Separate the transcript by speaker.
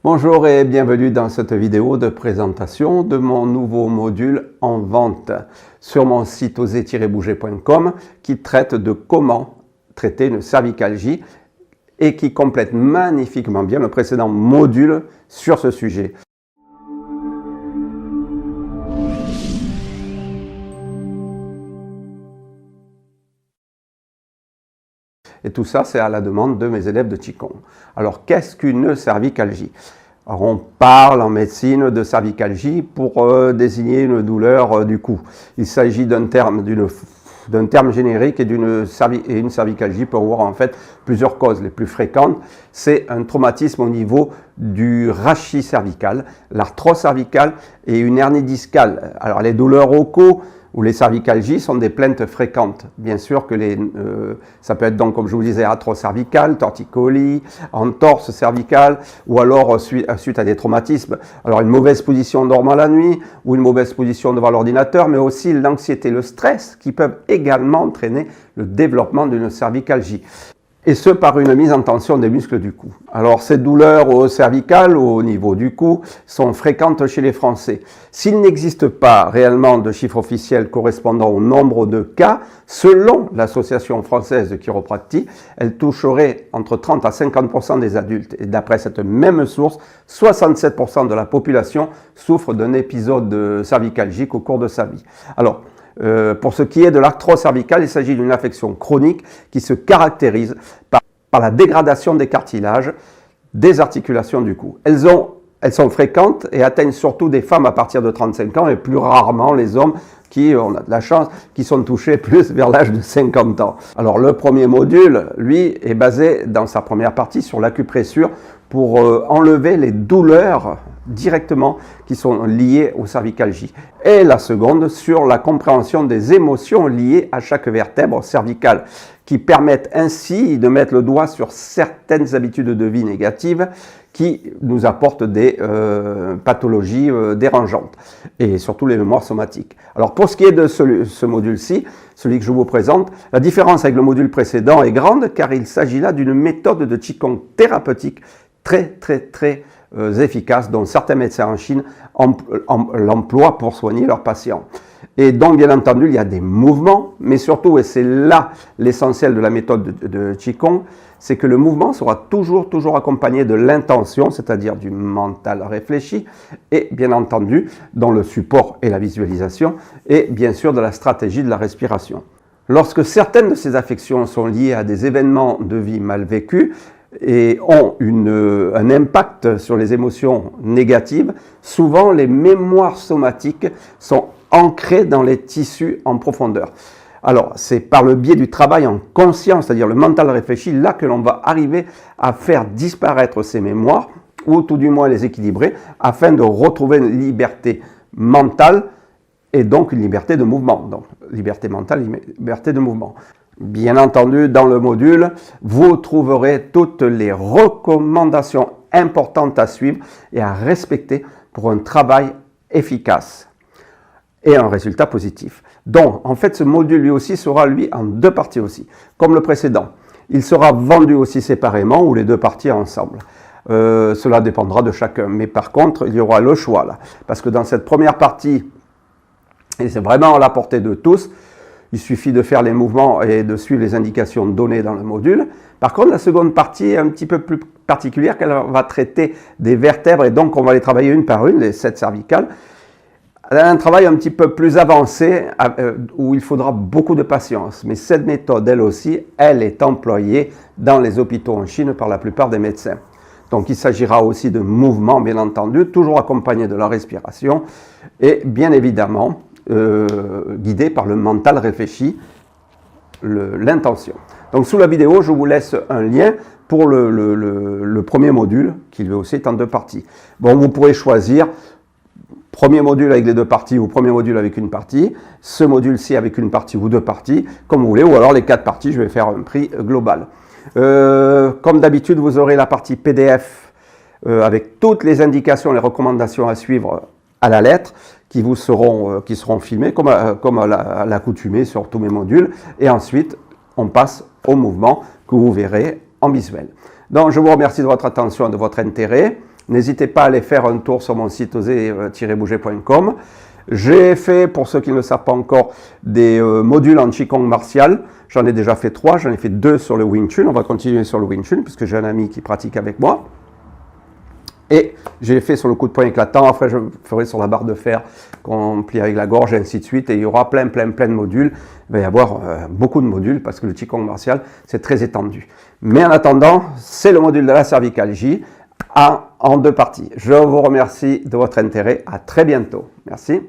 Speaker 1: Bonjour et bienvenue dans cette vidéo de présentation de mon nouveau module en vente sur mon site oser-bouger.com qui traite de comment traiter une cervicalgie et qui complète magnifiquement bien le précédent module sur ce sujet. Et tout ça, c'est à la demande de mes élèves de Qigong. Alors, qu'est-ce qu'une cervicalgie? Alors, on parle en médecine de cervicalgie pour désigner une douleur du cou. Il s'agit d'un terme générique et une cervicalgie peut avoir en fait plusieurs causes. Les plus fréquentes, c'est un traumatisme au niveau du rachis cervical, l'arthrose cervicale et une hernie discale. Alors, les douleurs au cou ou les cervicalgies sont des plaintes fréquentes. Bien sûr que ça peut être donc, comme je vous disais, arthrose cervicale, torticolis, entorse cervicale, ou alors suite à des traumatismes. Alors une mauvaise position dormant la nuit, ou une mauvaise position devant l'ordinateur, mais aussi l'anxiété, le stress, qui peuvent également entraîner le développement d'une cervicalgie. Et ce, par une mise en tension des muscles du cou. Alors, ces douleurs cervicales au niveau du cou sont fréquentes chez les Français. S'il n'existe pas réellement de chiffre officiel correspondant au nombre de cas, selon l'Association française de chiropractie, elle toucherait entre 30 à 50% des adultes. Et d'après cette même source, 67% de la population souffre d'un épisode cervicalgique au cours de sa vie. Alors, pour ce qui est de l'arthrose cervicale, il s'agit d'une affection chronique qui se caractérise par la dégradation des cartilages, des articulations du cou. Elles sont fréquentes et atteignent surtout des femmes à partir de 35 ans et plus rarement les hommes qui, on a de la chance, qui sont touchés plus vers l'âge de 50 ans. Alors le premier module, lui, est basé dans sa première partie sur l'acupressure pour enlever les douleurs directement qui sont liées aux cervicalgies. Et la seconde sur la compréhension des émotions liées à chaque vertèbre cervicale qui permettent ainsi de mettre le doigt sur certaines habitudes de vie négatives qui nous apportent des pathologies dérangeantes et surtout les mémoires somatiques. Alors pour ce qui est de ce module-ci, celui que je vous présente, la différence avec le module précédent est grande car il s'agit là d'une méthode de Qigong thérapeutique très efficace dont certains médecins en Chine l'emploient pour soigner leurs patients. Et donc, bien entendu, il y a des mouvements, mais surtout, et c'est là l'essentiel de la méthode de Qigong, c'est que le mouvement sera toujours accompagné de l'intention, c'est-à-dire du mental réfléchi, et bien entendu, dans le support et la visualisation, et bien sûr de la stratégie de la respiration. Lorsque certaines de ces affections sont liées à des événements de vie mal vécus, et ont un impact sur les émotions négatives, souvent les mémoires somatiques sont ancrées dans les tissus en profondeur. Alors, c'est par le biais du travail en conscience, c'est-à-dire le mental réfléchi, là que l'on va arriver à faire disparaître ces mémoires, ou tout du moins les équilibrer, afin de retrouver une liberté mentale et donc une liberté de mouvement. Donc, liberté mentale, liberté de mouvement. Bien entendu, dans le module, vous trouverez toutes les recommandations importantes à suivre et à respecter pour un travail efficace et un résultat positif. Donc, en fait, ce module lui aussi sera, lui, en deux parties aussi, comme le précédent. Il sera vendu aussi séparément ou les deux parties ensemble. Cela dépendra de chacun. Mais par contre, il y aura le choix là. Parce que dans cette première partie, et c'est vraiment à la portée de tous, il suffit de faire les mouvements et de suivre les indications données dans le module. Par contre, la seconde partie est un petit peu plus particulière, qu'elle va traiter des vertèbres et donc on va les travailler une par une, les 7 cervicales. Elle a un travail un petit peu plus avancé où il faudra beaucoup de patience. Mais cette méthode, elle aussi, elle est employée dans les hôpitaux en Chine par la plupart des médecins. Donc il s'agira aussi de mouvements, bien entendu, toujours accompagnés de la respiration et bien évidemment, guidé par le mental réfléchi, l'intention. Donc sous la vidéo, je vous laisse un lien pour le premier module, qui lui aussi est en deux parties. Bon, vous pourrez choisir premier module avec les deux parties ou premier module avec une partie, ce module-ci avec une partie ou deux parties, comme vous voulez, ou alors les 4 parties, je vais faire un prix global. Comme d'habitude, vous aurez la partie PDF avec toutes les indications, les recommandations à suivre à la lettre, qui seront filmés comme à l'accoutumée sur tous mes modules. Et ensuite, on passe au mouvement que vous verrez en visuel. Donc, je vous remercie de votre attention et de votre intérêt. N'hésitez pas à aller faire un tour sur mon site oser-bouger.com. J'ai fait, pour ceux qui ne le savent pas encore, des modules en Qigong martial. J'en ai déjà fait 3, j'en ai fait 2 sur le Wing Chun. On va continuer sur le Wing Chun, puisque j'ai un ami qui pratique avec moi. Et j'ai fait sur le coup de poing éclatant, après je ferai sur la barre de fer qu'on plie avec la gorge et ainsi de suite. Et il y aura plein de modules. Il va y avoir beaucoup de modules parce que le Qigong martial, c'est très étendu. Mais en attendant, c'est le module de la cervicalgie en 2 parties. Je vous remercie de votre intérêt. À très bientôt. Merci.